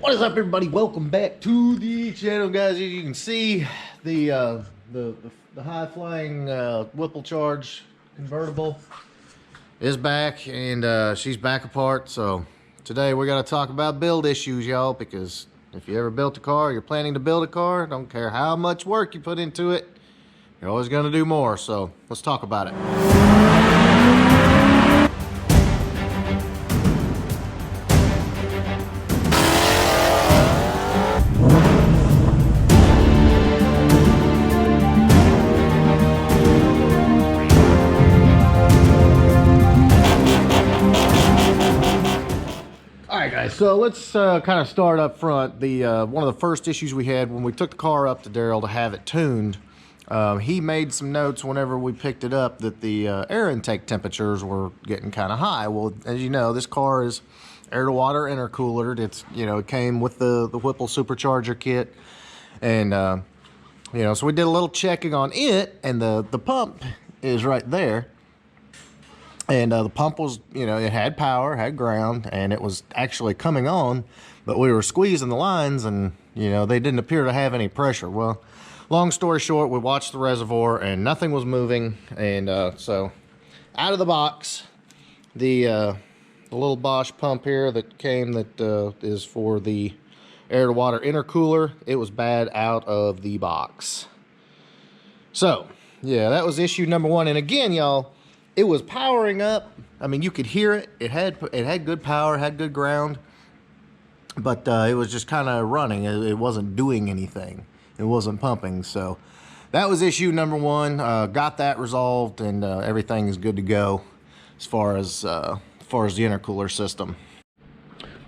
What is up, everybody? Welcome back to the channel, guys. As you can see, the high-flying Whipple Charge convertible is back, and she's back apart. So today we're gonna talk about build issues, y'all, because if you ever built a car, you're planning to build a car, don't care how much work you put into it, you're always gonna do more. So let's talk about it. So let's kind of start up front. One of the first issues we had when we took the car up to Daryl to have it tuned, he made some notes whenever we picked it up that the air intake temperatures were getting kind of high. Well, as you know, this car is air-to-water intercoolered. It's, you know, it came with the Whipple supercharger kit, and you know, so we did a little checking on it, and the pump is right there. And the pump was, you know, it had power, had ground, and it was actually coming on, but we were squeezing the lines and, you know, they didn't appear to have any pressure. Well, long story short, we watched the reservoir and nothing was moving. And so out of the box, the little Bosch pump here that came that is for the air-to-water intercooler, it was bad out of the box. So, yeah, that was issue number one. And again, y'all, it was powering up. I mean, you could hear it. It had good power, had good ground, but it was just kind of running. It wasn't doing anything. It wasn't pumping. So that was issue number one. Got that resolved, and everything is good to go as far as the intercooler system.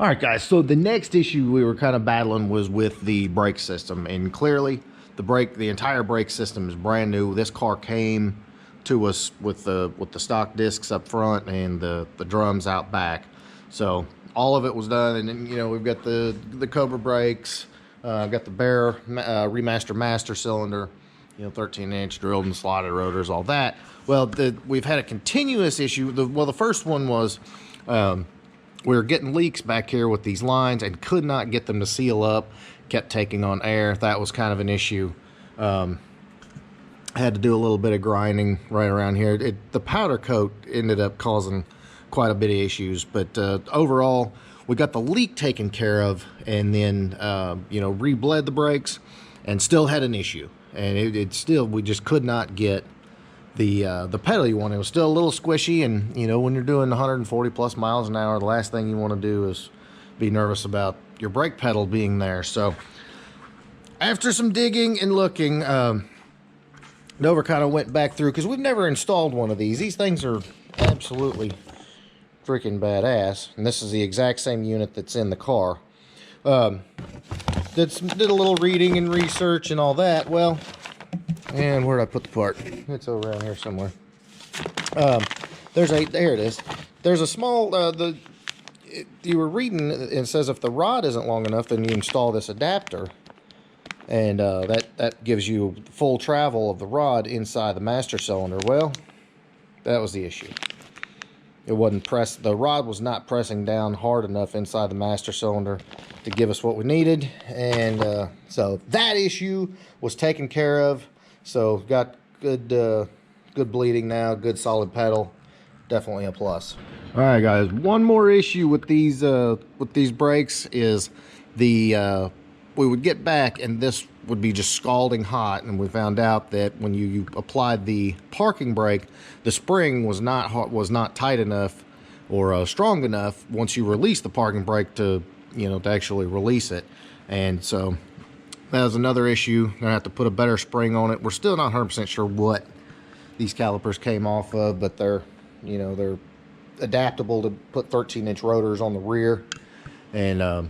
All right, guys. So the next issue we were kind of battling was with the brake system, and clearly the entire brake system is brand new. This car came to us with the stock discs up front and the drums out back, so all of it was done. And then, you know, we've got the Cobra brakes, got the Bear remaster master cylinder, you know, 13-inch drilled and slotted rotors, all that. Well, we've had a continuous issue. The first one was we were getting leaks back here with these lines and could not get them to seal up, kept taking on air. That was kind of an issue. Had to do a little bit of grinding right around here. The powder coat ended up causing quite a bit of issues, but overall we got the leak taken care of, and then you know, rebled the brakes and still had an issue. And it still, we just could not get the pedal you want. It was still a little squishy, and you know, when you're doing 140 plus miles an hour, the last thing you want to do is be nervous about your brake pedal being there. So after some digging and looking, Dover kind of went back through, because we've never installed one of these. These things are absolutely freaking badass, and this is the exact same unit that's in the car. Did a little reading and research and all that. Well, and where did I put the part? It's over around here somewhere. There it is. There's a small, you were reading, it says if the rod isn't long enough, then you install this adapter. And that gives you full travel of the rod inside the master cylinder. Well, that was the issue. It wasn't pressed. The rod was not pressing down hard enough inside the master cylinder to give us what we needed. And so that issue was taken care of. So got good bleeding now, good solid pedal. Definitely a plus. All right, guys. One more issue with these brakes is we would get back and this would be just scalding hot, and we found out that when you applied the parking brake, the spring was not tight enough or strong enough once you release the parking brake to, you know, to actually release it. And so that was another issue. Gonna have to put a better spring on it. We're still not 100% sure what these calipers came off of, but they're, you know, they're adaptable to put 13-inch rotors on the rear. And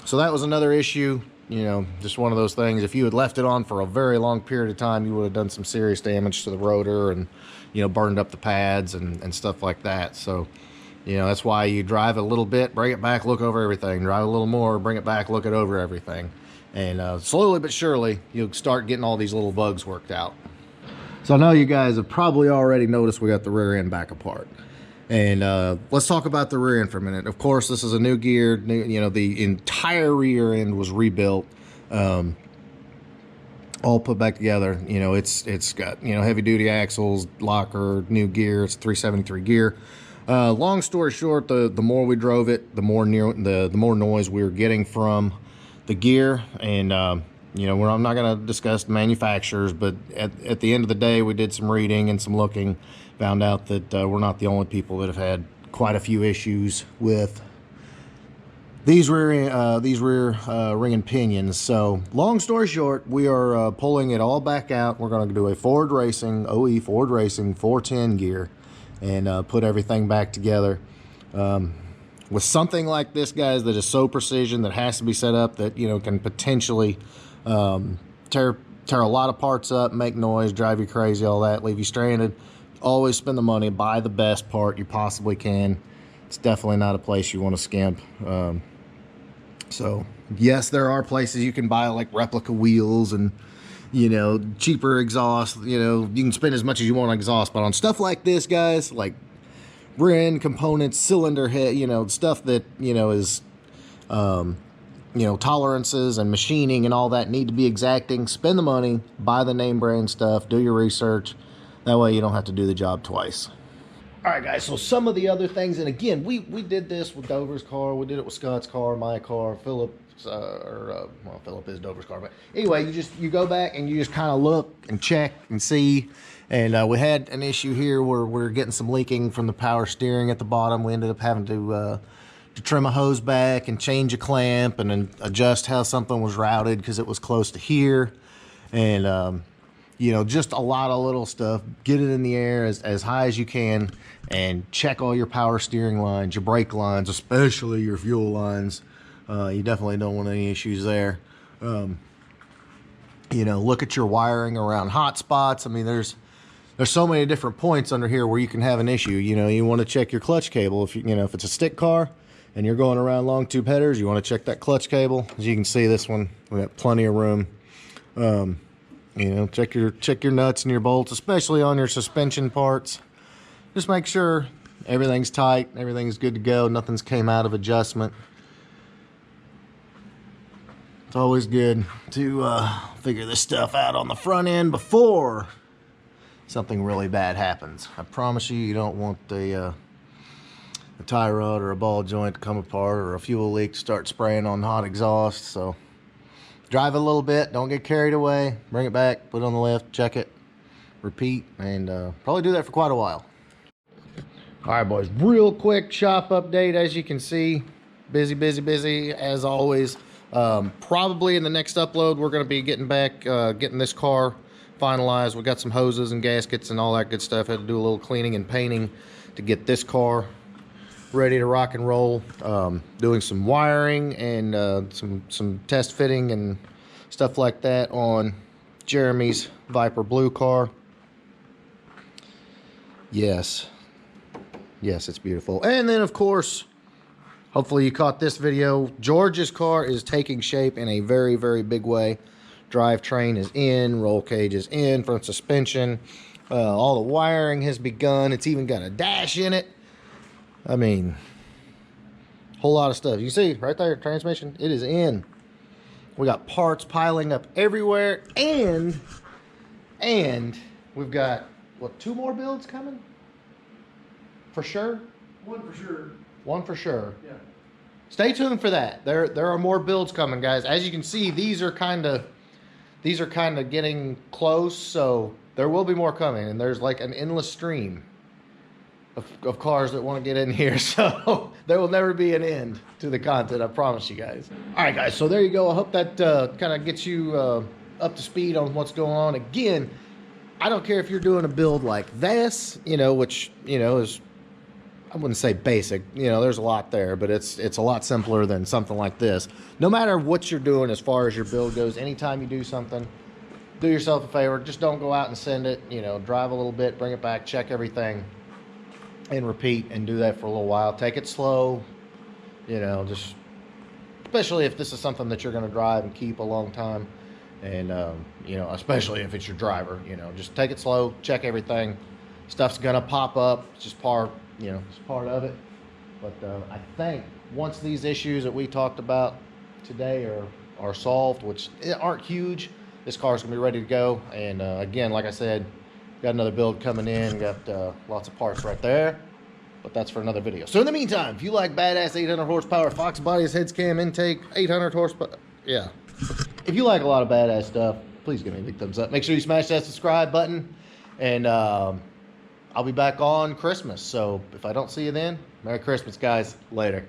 so that was another issue. You know, just one of those things. If you had left it on for a very long period of time, you would have done some serious damage to the rotor and, you know, burned up the pads and stuff like that. So, you know, that's why you drive a little bit, bring it back, look over everything. Drive a little more, bring it back, look it over everything. And slowly but surely, you'll start getting all these little bugs worked out. So I know you guys have probably already noticed we got the rear end back apart. And let's talk about the rear end for a minute. Of course, this is a new gear. The entire rear end was rebuilt, all put back together. It's got heavy duty axles, locker, new gear. It's a 373 gear. Long story short, the more we drove it, the more noise we were getting from the gear. And I'm not going to discuss the manufacturers, but at the end of the day, we did some reading and some looking, found out that we're not the only people that have had quite a few issues with these rear ring and pinions. So long story short, we are pulling it all back out. We're going to do a Ford Racing 410 gear and put everything back together. With something like this, guys, that is so precision, that has to be set up, that can potentially tear a lot of parts up, make noise, drive you crazy, all that, leave you stranded. Always spend the money, buy the best part you possibly can. It's definitely not a place you want to skimp. So yes, there are places you can buy like replica wheels and cheaper exhaust. You can spend as much as you want on exhaust, but on stuff like this, guys, like rear end components, cylinder head, stuff that is tolerances and machining and all that need to be exacting. Spend the money, buy the name brand stuff, do your research. That way you don't have to do the job twice. All right, guys, so some of the other things, and again, we did this with Dover's car, we did it with Scott's car, my car, Philip's, well, Philip is Dover's car, but anyway, you go back and you just kind of look and check and see. And we had an issue here where we're getting some leaking from the power steering at the bottom. We ended up having to trim a hose back and change a clamp and then adjust how something was routed because it was close to here. And just a lot of little stuff. Get it in the air as high as you can and check all your power steering lines, your brake lines, especially your fuel lines. You definitely don't want any issues there. Look at your wiring around hot spots. I mean, there's so many different points under here where you can have an issue. You want to check your clutch cable. If if it's a stick car and you're going around long tube headers, you want to check that clutch cable. As you can see, this one, we got plenty of room. Check your nuts and your bolts, especially on your suspension parts. Just make sure everything's tight, everything's good to go, nothing's came out of adjustment. It's always good to figure this stuff out on the front end before something really bad happens. I promise you, you don't want a tie rod or a ball joint to come apart or a fuel leak to start spraying on hot exhaust. So drive it a little bit, don't get carried away, bring it back, put it on the lift, check it, repeat, and probably do that for quite a while. All right, boys, real quick shop update. As you can see, busy as always. Probably in the next upload, we're going to be getting this car finalized. We got some hoses and gaskets and all that good stuff. Had to do a little cleaning and painting to get this car ready to rock and roll. Doing some wiring and some test fitting and stuff like that on Jeremy's Viper Blue car. Yes, it's beautiful. And then, of course, hopefully you caught this video. George's car is taking shape in a very, very big way. Drivetrain is in, roll cage is in, front suspension. All the wiring has begun. It's even got a dash in it. I mean, whole lot of stuff. You see right there, transmission, it is in. We got parts piling up everywhere, and we've got, what, 2 more builds coming? For sure? One for sure. One for sure. Yeah. Stay tuned for that. There are more builds coming, guys. As you can see, these are kind of getting close, so there will be more coming, and there's like an endless stream of cars that want to get in here, so there will never be an end to the content, I promise you guys. All right, guys, so there you go. I hope that kind of gets you up to speed on what's going on. Again, I don't care if you're doing a build like this, which, is, I wouldn't say basic, there's a lot there, but it's a lot simpler than something like this. No matter what you're doing as far as your build goes, anytime you do something, do yourself a favor, just don't go out and send it, drive a little bit, bring it back, check everything, and repeat, and do that for a little while. Take it slow, just, especially if this is something that you're going to drive and keep a long time, and, especially if it's your driver, just take it slow, check everything. Stuff's going to pop up, it's just part you know, it's part of it. But I think once these issues that we talked about today are solved, which aren't huge, this car's gonna be ready to go. And again, like I said, got another build coming in. Got lots of parts right there. But that's for another video. So in the meantime, if you like badass 800 horsepower Fox bodies, heads, cam, intake, 800 horsepower, yeah. If you like a lot of badass stuff, please give me a big thumbs up. Make sure you smash that subscribe button. And I'll be back on Christmas. So if I don't see you then, Merry Christmas, guys. Later.